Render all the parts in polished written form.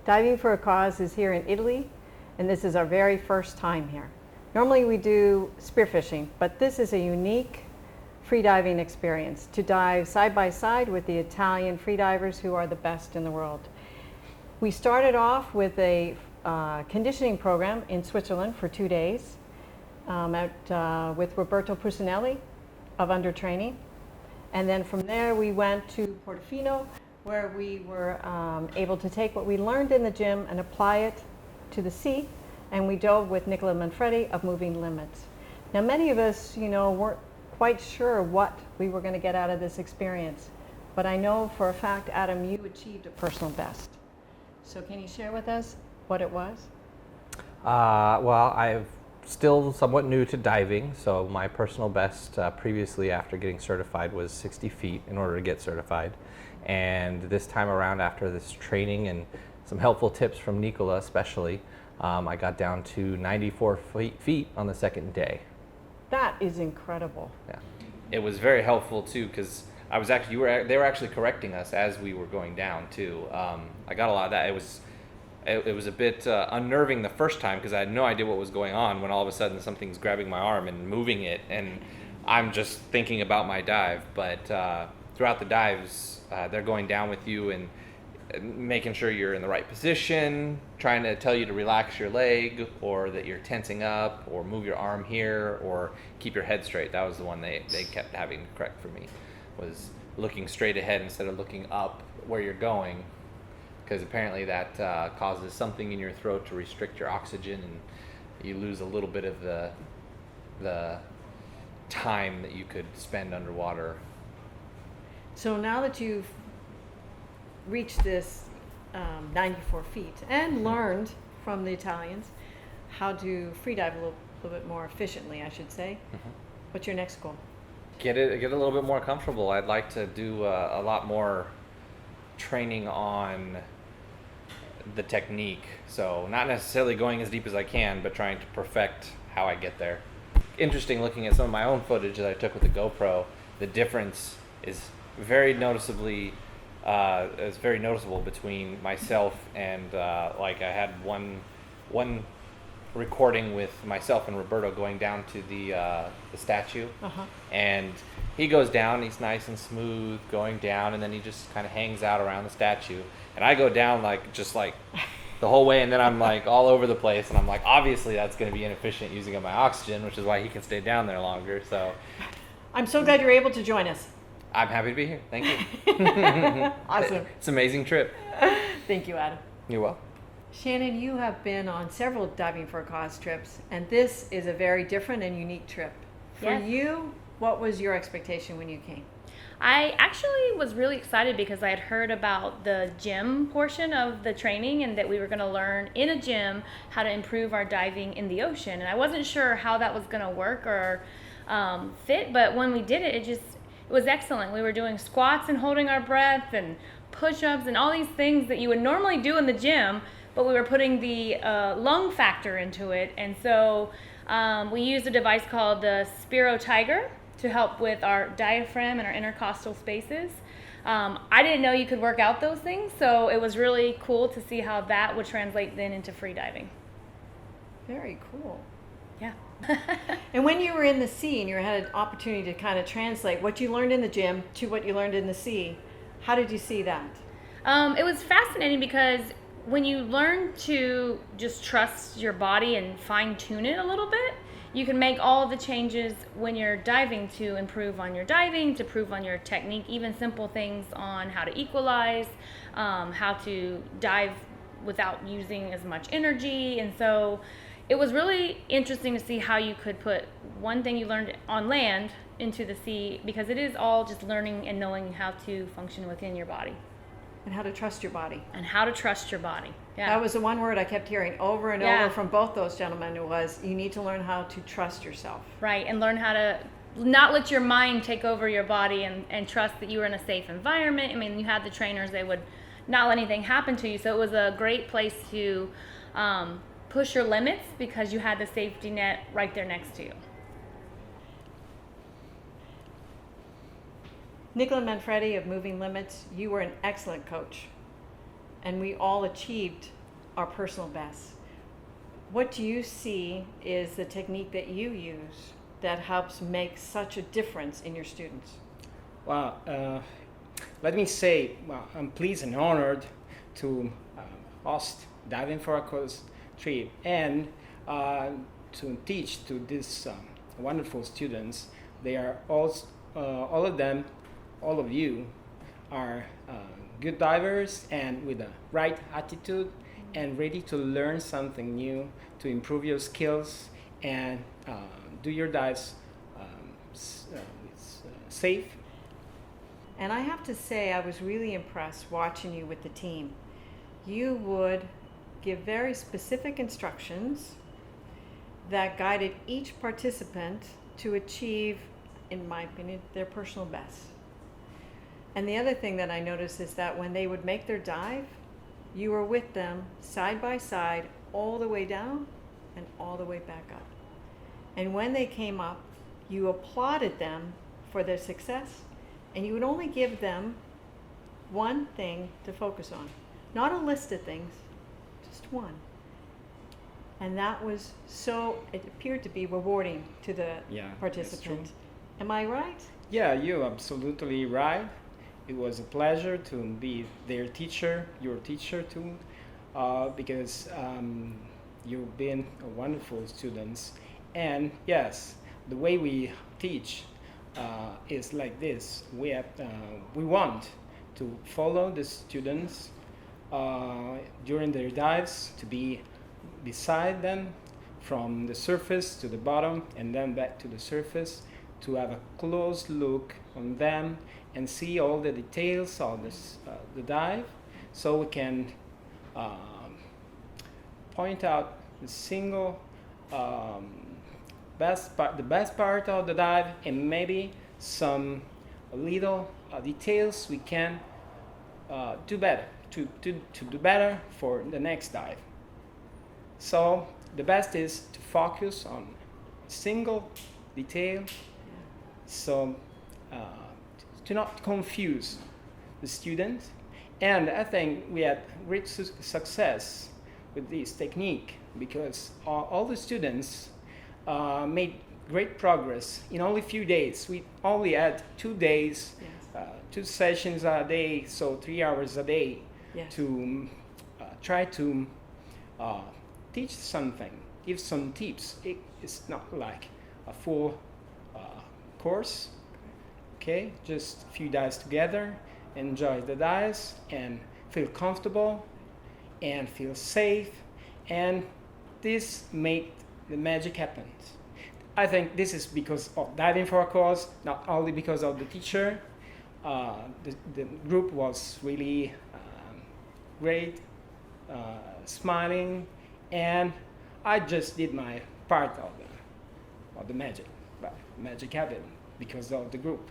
Diving for a Cause is here in Italy, and this is our very first time here. Normally we do spearfishing, but this is a unique freediving experience to dive side by side with the Italian freedivers who are the best in the world. We started off with a conditioning program in Switzerland for 2 days with Roberto Pusinelli of Under Training. And then from there we went to Portofino, where we were able to take what we learned in the gym and apply it to the sea. And we dove with Nicola Manfredi of Moving Limits. Now many of us, weren't quite sure what we were going to get out of this experience. But I know for a fact, Adam, you achieved a personal best. So can you share with us what it was? Well, I'm still somewhat new to diving, so my personal best previously after getting certified was 60 feet in order to get certified. And this time around, after this training and some helpful tips from Nicola especially, I got down to 94 feet on the second day. That is incredible. Yeah. It was very helpful too, because I was actually they were actually correcting us as we were going down too. I got a lot of that. It was a bit unnerving the first time because I had no idea what was going on when all of a sudden something's grabbing my arm and moving it, and I'm just thinking about my dive. But throughout the dives, they're going down with you and making sure you're in the right position, trying to tell you to relax your leg or that you're tensing up or move your arm here or keep your head straight. That was the one they kept having to correct for me, was looking straight ahead instead of looking up where you're going, because apparently that causes something in your throat to restrict your oxygen and you lose a little bit of the time that you could spend underwater. So now that you've reached this 94 feet and learned from the Italians how to freedive a little bit more efficiently, I should say, what's your next goal? Get a little bit more comfortable. I'd like to do a lot more training on the technique. So not necessarily going as deep as I can, but trying to perfect how I get there. Interesting looking at some of my own footage that I took with the GoPro. The difference is very noticeable between myself and I had one recording with myself and Roberto going down to the statue, and he goes down, he's nice and smooth going down, and then he just kind of hangs out around the statue, and I go down just the whole way, and then I'm all over the place, and I'm obviously that's going to be inefficient using up my oxygen, which is why he can stay down there longer. So I'm so glad you're able to join us. I'm happy to be here. Thank you. Awesome. It's an amazing trip. Thank you, Adam. You're welcome. Shannon, you have been on several Diving for a Cause trips, and this is a very different and unique trip. For you, what was your expectation when you came? I actually was really excited because I had heard about the gym portion of the training and that we were going to learn in a gym how to improve our diving in the ocean. And I wasn't sure how that was going to work or fit, but when we did it, it was excellent. We were doing squats and holding our breath and push-ups and all these things that you would normally do in the gym, but we were putting the lung factor into it. And so we used a device called the Spiro Tiger to help with our diaphragm and our intercostal spaces. I didn't know you could work out those things, so it was really cool to see how that would translate then into free diving. Very cool. Yeah. And when you were in the sea and you had an opportunity to kind of translate what you learned in the gym to what you learned in the sea, how did you see that? It was fascinating because when you learn to just trust your body and fine-tune it a little bit, you can make all the changes when you're diving to improve on your diving, to improve on your technique, even simple things on how to equalize, how to dive without using as much energy. And so it was really interesting to see how you could put one thing you learned on land into the sea, because it is all just learning and knowing how to function within your body. And how to trust your body. And how to trust your body. Yeah. That was the one word I kept hearing over and over from both those gentlemen. It was, you need to learn how to trust yourself. Right, and learn how to not let your mind take over your body and trust that you were in a safe environment. I mean, you had the trainers, they would not let anything happen to you. So it was a great place to push your limits because you had the safety net right there next to you. Nicola Manfredi of Moving Limits, you were an excellent coach. and we all achieved our personal best. What do you see is the technique that you use that helps make such a difference in your students? Well, let me say, well, I'm pleased and honored to host Diving for a Cause trip and to teach to these wonderful students. They are all of them, all of you, are good divers and with the right attitude and ready to learn something new, to improve your skills and do your dives safe. And I have to say, I was really impressed watching you with the team. You would give very specific instructions that guided each participant to achieve, in my opinion, their personal best. And the other thing that I noticed is that when they would make their dive, you were with them side by side all the way down and all the way back up. And when they came up, you applauded them for their success, and you would only give them one thing to focus on. Not a list of things, just one. And that was it appeared to be rewarding to the participants. Am I right? Yeah, you're absolutely right. It was a pleasure to be their teacher, your teacher too, because you've been wonderful students. And yes, the way we teach is like this. We want to follow the students during their dives, to be beside them from the surface to the bottom and then back to the surface, to have a close look on them and see all the details of the dive, so we can point out the single the best part of the dive, and maybe some little details we can do better to do better for the next dive. So the best is to focus on single detail, so to not confuse the student. And I think we had great success with this technique, because all the students made great progress in only a few days. We only had 2 days, 2 sessions a day, so 3 hours a day, to try to teach something, give some tips. It's not like a full course, okay? Just a few dives together, enjoy the dives and feel comfortable and feel safe, and this made the magic happen. I think this is because of Diving for a Cause, not only because of the teacher. The group was really great, smiling, and I just did my part of the magic. But magic happened because of the group.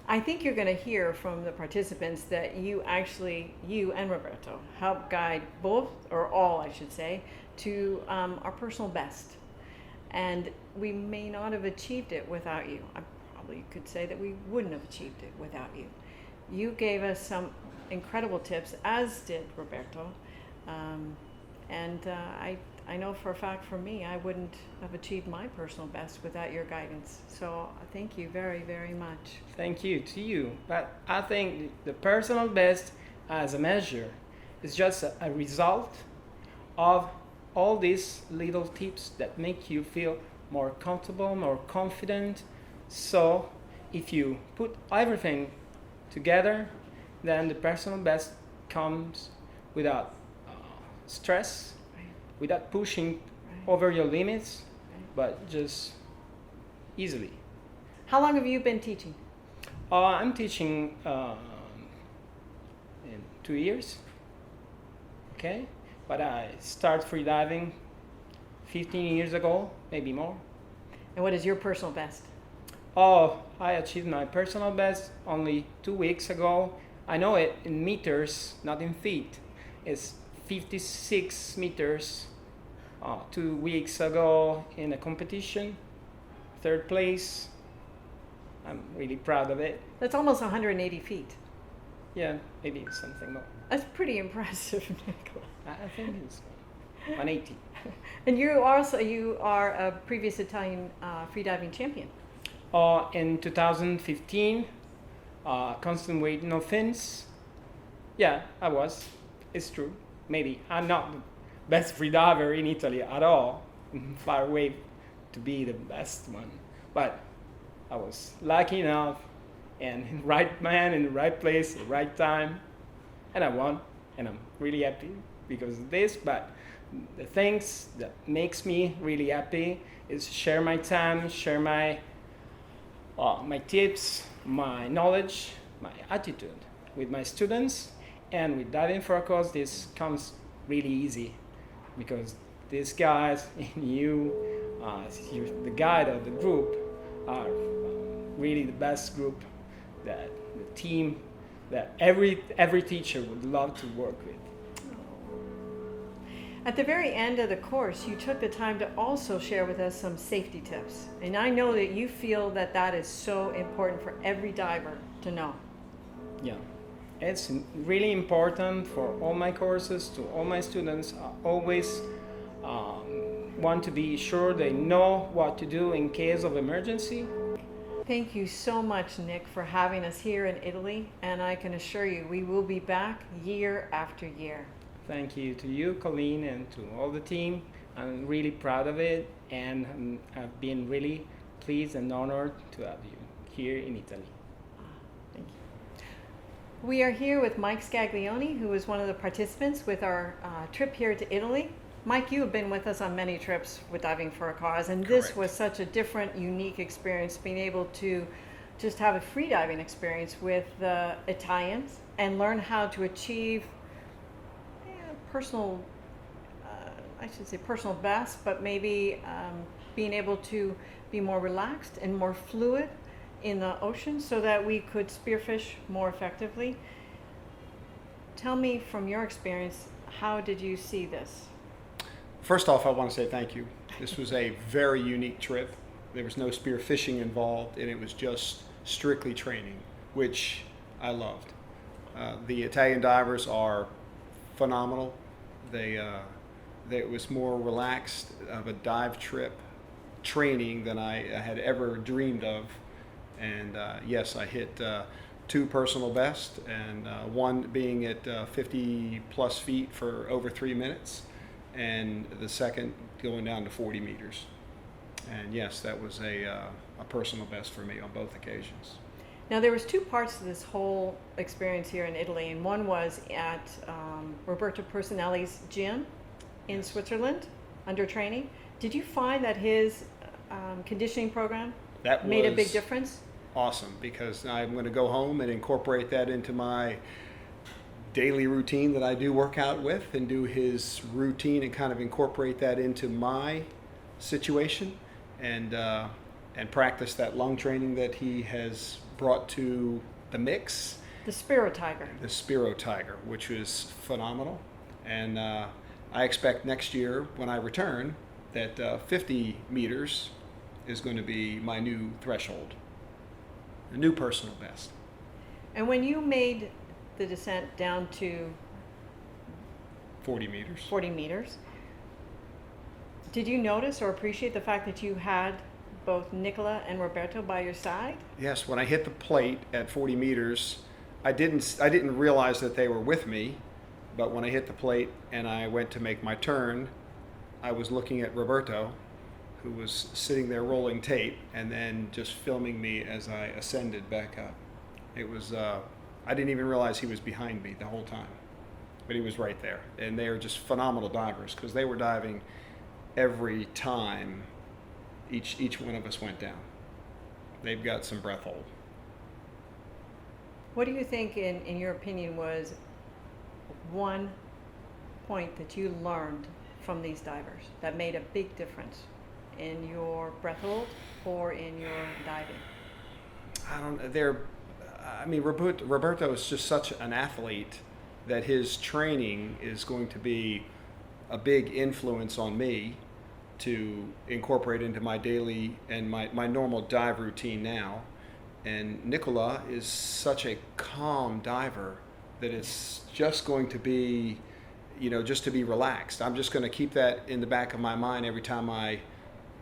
I think you're going to hear from the participants that you and Roberto help guide both, or all I should say, to our personal best. And we may not have achieved it without you. I probably could say that we wouldn't have achieved it without you. You gave us some incredible tips, as did Roberto. I know for a fact for me, I wouldn't have achieved my personal best without your guidance. So thank you very, very much. Thank you to you. But I think the personal best as a measure is just a result of all these little tips that make you feel more comfortable, more confident. So if you put everything together, then the personal best comes without stress, without pushing over your limits, but just easily. How long have you been teaching? I'm teaching in 2 years, okay? But I started freediving 15 years ago, maybe more. And what is your personal best? Oh, I achieved my personal best only 2 weeks ago. I know it in meters, not in feet. It's 56 meters 2 weeks ago in a competition, 3rd place. I'm really proud of it. That's almost 180 feet. Yeah, maybe something more. That's pretty impressive, Nicola. I think it's 180. And you are a previous Italian freediving champion. In 2015, constant weight, no fins. Yeah, I was. It's true. Maybe I'm not the best freediver in Italy at all. Far away to be the best one, but I was lucky enough and right man in the right place, the right time, and I won. And I'm really happy because of this. But the things that makes me really happy is share my time, share my tips, my knowledge, my attitude with my students. And with diving for a cause, this comes really easy because these guys and you, the guide of the group, are really the best group, that the team that every teacher would love to work with. At the very end of the course, you took the time to also share with us some safety tips. And I know that you feel that that is so important for every diver to know. Yeah, it's really important for all my courses, to all my students. I always want to be sure they know what to do in case of emergency. Thank you so much, Nick, for having us here in Italy. And I can assure you, we will be back year after year. Thank you to you, Colleen, and to all the team. I'm really proud of it, and I've been really pleased and honored to have you here in Italy. Thank you. We are here with Mike Scaglione, who is one of the participants with our trip here to Italy. Mike, you have been with us on many trips with Diving for a Cause, and this Correct. was such a different, unique experience, being able to just have a free diving experience with the Italians and learn how to achieve personal, personal best, but maybe being able to be more relaxed and more fluid in the ocean so that we could spearfish more effectively. Tell me from your experience, how did you see this? First off, I want to say thank you. This was a very unique trip. There was no spear fishing involved, and it was just strictly training, which I loved. The Italian divers are phenomenal. It was more relaxed of a dive trip training than I had ever dreamed of. And yes, I hit 2 personal best, and one being at 50 plus feet for over 3 minutes, and the second going down to 40 meters. And yes, that was a personal best for me on both occasions. Now, there was 2 parts to this whole experience here in Italy, and one was at Roberto Pusinelli's gym in Switzerland under training. Did you find that his conditioning program made a big difference? Awesome, because I'm going to go home and incorporate that into my daily routine that I do work out with, and do his routine and kind of incorporate that into my situation, and practice that lung training that he has brought to the mix. The Spiro Tiger. The Spiro Tiger, which was phenomenal. And I expect next year when I return that 50 meters is going to be my new threshold, a new personal best. And when you made the descent down to 40 meters. 40 meters, did you notice or appreciate the fact that you had both Nicola and Roberto by your side? Yes, when I hit the plate at 40 meters, I didn't realize that they were with me, but when I hit the plate and I went to make my turn, I was looking at Roberto, who was sitting there rolling tape and then just filming me as I ascended back up. It was, I didn't even realize he was behind me the whole time, but he was right there. And they are just phenomenal divers, because they were diving every time each one of us went down. They've got some breath hold. What do you think, in your opinion, was one point that you learned from these divers that made a big difference in your breath hold or in your diving? Roberto is just such an athlete that his training is going to be a big influence on me to incorporate into my daily and my normal dive routine now. And Nicola is such a calm diver that it's just going to be, just to be relaxed. I'm just going to keep that in the back of my mind every time I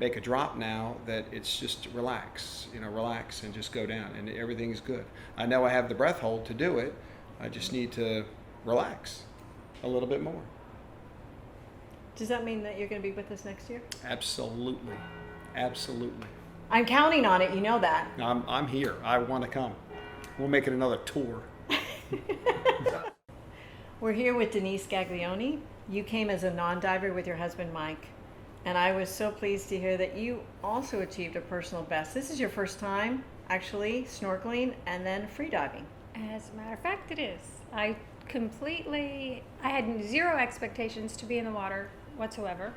make a drop now, that it's just relax, relax and just go down and everything's good. I know I have the breath hold to do it. I just need to relax a little bit more. Does that mean that you're going to be with us next year? Absolutely. Absolutely. I'm counting on it, you know that. I'm here. I want to come. We'll make it another tour. We're here with Denise Scaglione. You came as a non-diver with your husband, Mike. And I was so pleased to hear that you also achieved a personal best. This is your first time, actually, snorkeling and then freediving. As a matter of fact, it is. I had zero expectations to be in the water whatsoever.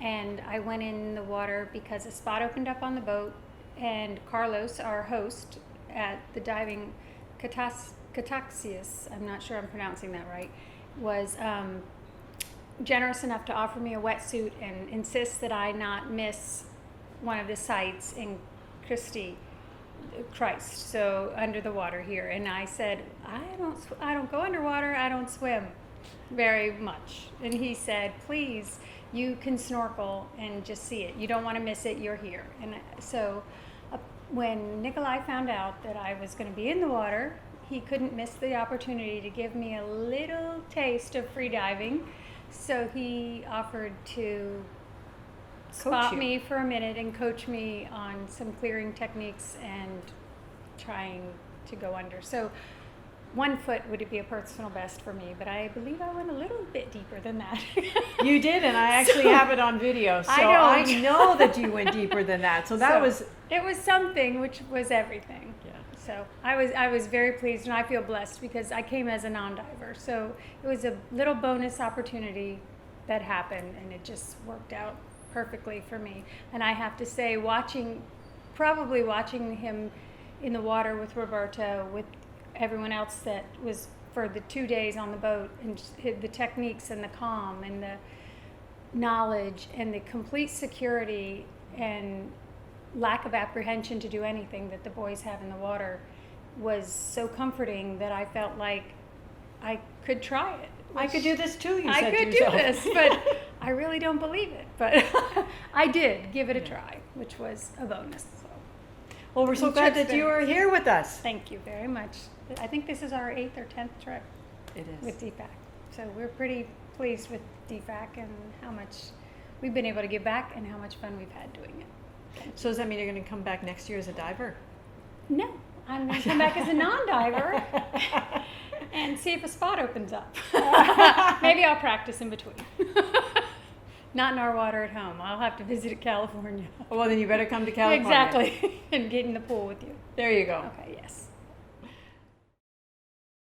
And I went in the water because a spot opened up on the boat, and Carlos, our host at the diving Cataxius, I'm not sure I'm pronouncing that right, was generous enough to offer me a wetsuit and insist that I not miss one of the sites in Christ, so under the water here. And I said, I don't go underwater, I don't swim very much. And he said, please, you can snorkel and just see it. You don't want to miss it, you're here. And so when Nikolai found out that I was going to be in the water, he couldn't miss the opportunity to give me a little taste of free diving. So he offered to spot me for a minute and coach me on some clearing techniques and trying to go under. So 1 foot would be a personal best for me, but I believe I went a little bit deeper than that. You did, and I actually have it on video, so I know that you went deeper than that. So it was something, which was everything. Yeah. So I was very pleased, and I feel blessed because I came as a non-diver. So it was a little bonus opportunity that happened, and it just worked out perfectly for me. And I have to say, probably watching him in the water with Roberto, with everyone else that was for the 2 days on the boat, and the techniques and the calm and the knowledge and the complete security and lack of apprehension to do anything that the boys have in the water was so comforting that I felt like I could try it. I could do this too, you said I to could yourself. do this, but I really don't believe it. But I did give it a try, which was a bonus. So. Well, we're so glad that you are here with us. Thank you very much. I think this is our 8th or 10th trip. It is. With DFAC. So we're pretty pleased with DFAC and how much we've been able to give back and how much fun we've had doing it. So does that mean you're going to come back next year as a diver? No, I'm going to come back as a non-diver and see if a spot opens up. Maybe I'll practice in between. Not in our water at home. I'll have to visit California. Well, then you better come to California. Exactly. And get in the pool with you. There you go. Okay, yes.